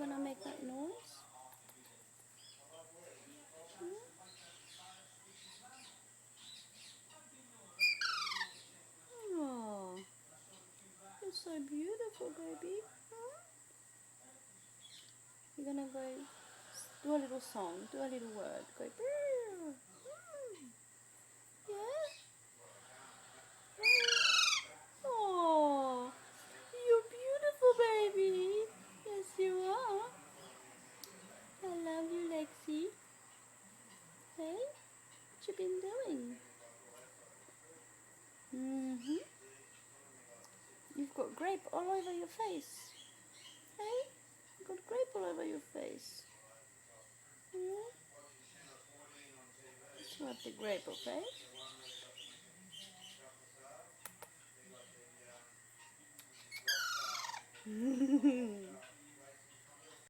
gonna make that noise? Oh, you're so beautiful, baby. You're gonna go do a little song, do a little word. Go. Yeah. Oh, you're beautiful, baby. Yes, you are. I love you, Lexi. Hey, what you been doing? You've got grape all over your face. Hey, you've got grape all over your face. Let's rub the grape, okay?